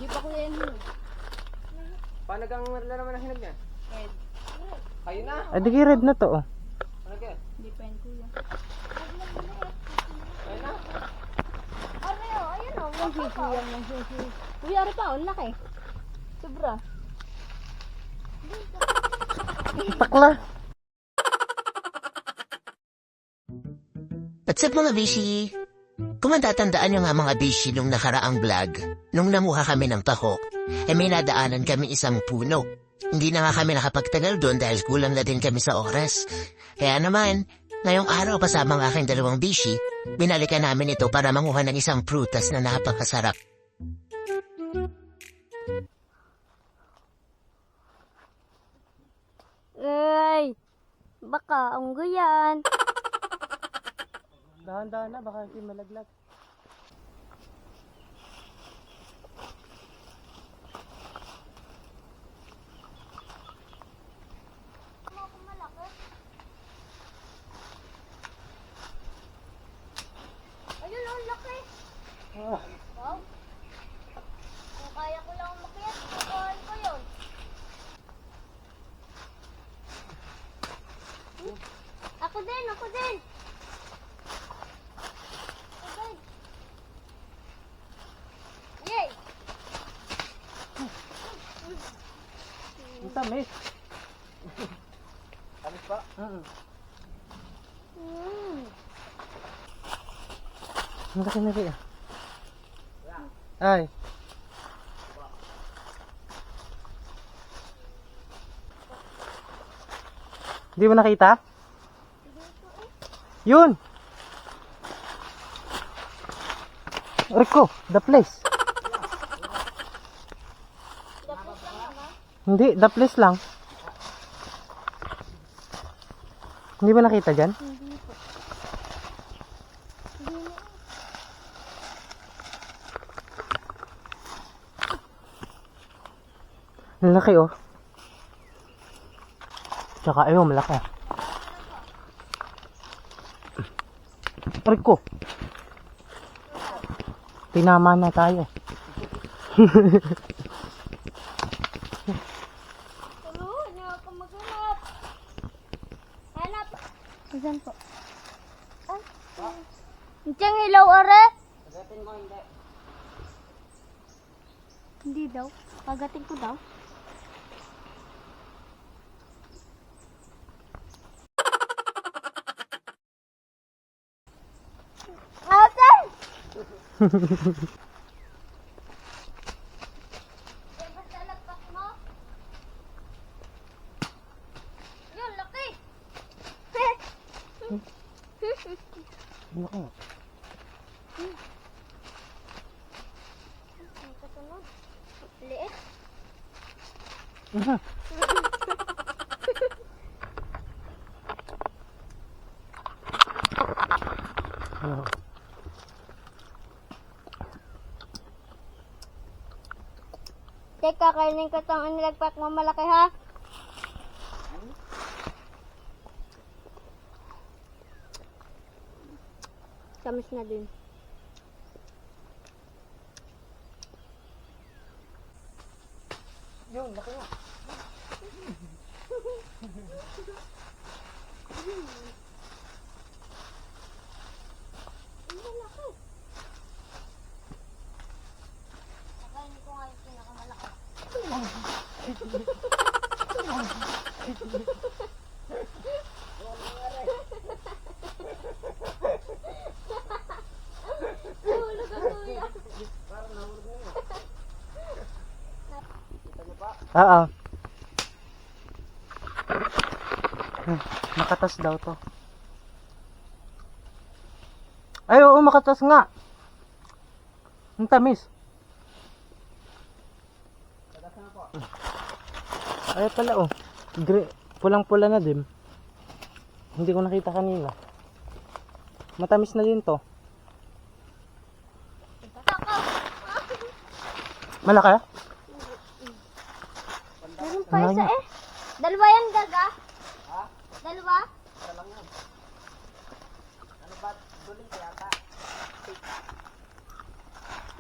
Hindi pa kuya yan hinog. Paano kang naman ang hinog niya? Red. Ayun na. Ay, di red na to, oh. Ano kaya? Hindi pa yan kuya. Ayun na. Areo, ayun o. Yung sisi, yung sisi. Kuya, ari pa, ang laki. Sobra. Takla. What's up mga bishi? Kung matatandaan nyo nga mga bishi nung nakaraang vlog, nung namuha kami ng tahok, may nadaanan kami isang puno. Hindi na nga kami nakapagtagal doon dahil kulang na din kami sa oras. Kaya naman, ngayong araw kasama ang aking dalawang bishi, binalikan namin ito para manguha ng isang prutas na napakasarap. Ay, baka unggo yan. Dahan-dahan na, baka hindi malaglag. Ayun, ang laki. Ah, Wow. Kung kaya ko lang umakyat, kukuhaan ko yun. Ako din, ako din. Ako din. Yay! ang tamis. Tamis pa. Ang laki na rin, ah. Ay. Hindi mo nakita? Yun! Rico, the place. Hindi, the place lang. Hindi ba nakita dyan? Ang laki, oh. Tsaka ayun, malaki. Rico. Tinama na tayo. Tulungan niyo ako maghanap. Hanap. Saan po? Ay. Diyan ilaw, are? Pagatin mo hindi. Hindi daw. Pagating ko daw. Ate! Basta lagpak mo. Yun, laki. Ano ka? Ang kasunod. Liit. Oh. Teka, kainin ko itong inilagpak mo malaki, ha? Tamis na din. Yun, laki na. Kakainin ko nga yung pinakamalaki. Nahulog ka, kuya. Parang nahulog na yun. Kita niyo pa? Oo. Makatas daw to. Ay, oo, makatas nga. Ang tamis. Tagas na po. Ay pala, oh. Pulang-pula na din. Hindi ko nakita kanina. Matamis na din to. Malaki? Meron pa isa eh. Dalawa yan, gaga. Ha? Dalawa. Isa lang yun. Ano ba? Duling yata.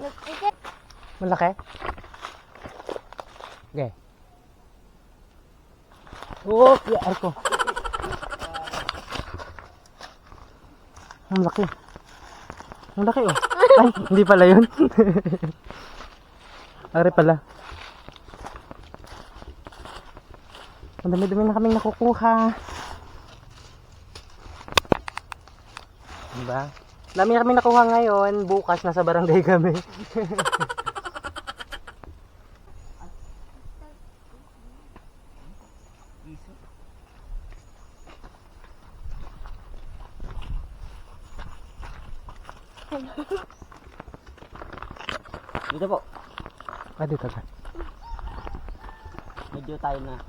Nag-ikit. Malaki? Okay. Oh, PR ko. Ang laki. Ang laki oh. Ay, hindi pala yun. Ari pala. Ang dami-dami na kaming nakukuha. Diba? Dami na kaming nakuha ngayon. Bukas nasa barangay kami. Dito po. Ah, dito ka. Medyo tayo na.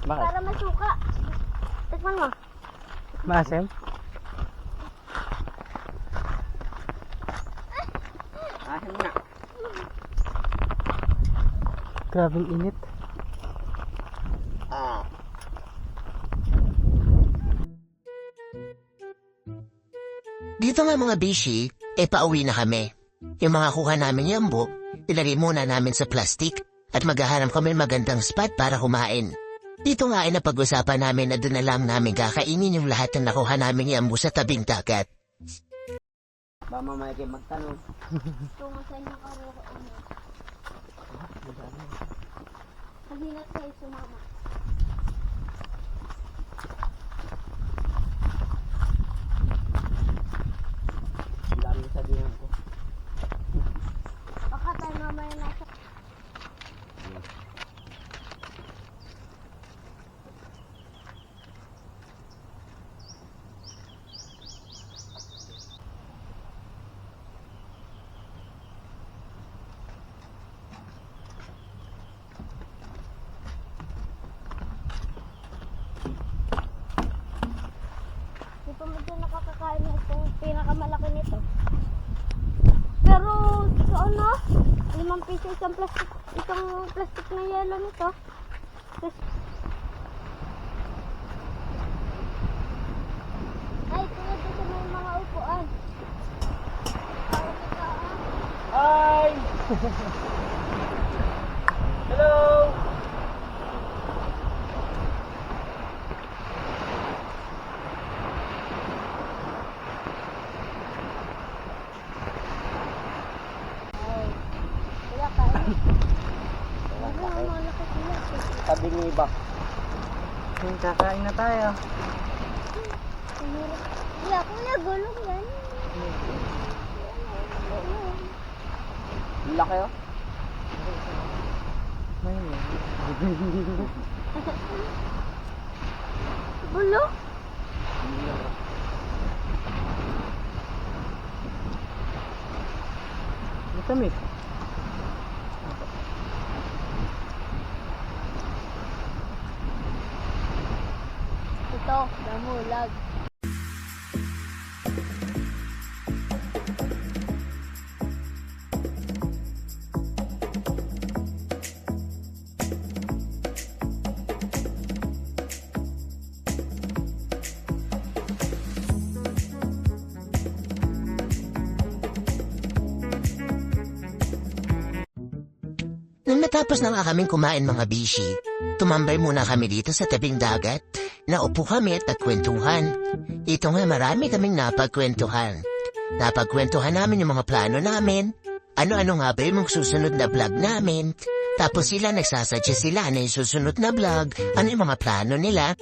Bakit? Para masuka. Tikman mo. Maasim? Ahem na. Grabing init. Dito nga mga bishi, pauwi na kami. Yung mga kuha namin yambo, ilagay muna namin sa plastic at maghahanap kami magandang spot para kumain. Dito nga ay napag-usapan namin na doon na lang namin kakainin yung lahat ng nakuha namin yambo sa tabing dagat. Ba mamaya kayo magtanong. Tungo sa inyong karero. Paghinat kayo sumama. Dami sabihan ko. Baka tayo mamaya nasa. Hindi pa medyo nakakakain na itong pinakamalaki nito. Pero sa ano, 5 piso isang plastic na yelo nito. Ay, kuya, dito may mga upuan. Para kita, Hi! Hello! Kuya, kain. Ano ang malaki kuya? Sabi ni iba. Kakain na tayo. Kuya, gulong yan. Laki oh. Bulo? Matamis. Ito, damulag. Nung natapos na nga kaming kumain mga bishi, tumambay muna kami dito sa tabing dagat. Naupo kami at nagkwentuhan. Ito nga marami kaming napagkwentuhan. Napagkwentuhan namin yung mga plano namin. Ano-ano nga ba yung susunod na vlog namin. Tapos sila nagsasuggest sila na yung susunod na vlog. Ano yung mga plano nila.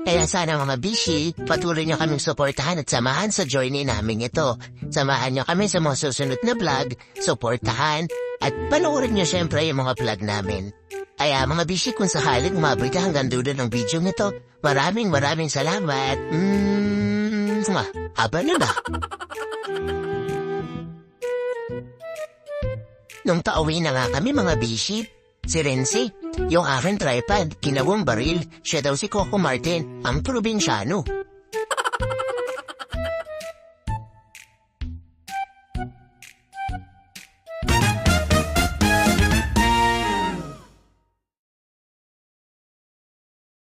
Kaya sana mga bishi, patuloy nyo kaming suportahan at samahan sa journey namin ito. Samahan nyo kami sa mga susunod na vlog, suportahan, at panoorin nyo syempre yung mga vlog namin. Kaya mga bishi, kung sakaling umabot ka hanggang dulo ng video nito, maraming salamat. Haba na ba? Nung pauwi na nga kami mga bishi, si Renzi, yung aking tripod, kinawang baril, siya daw si Coco Martin, ang probinsyano.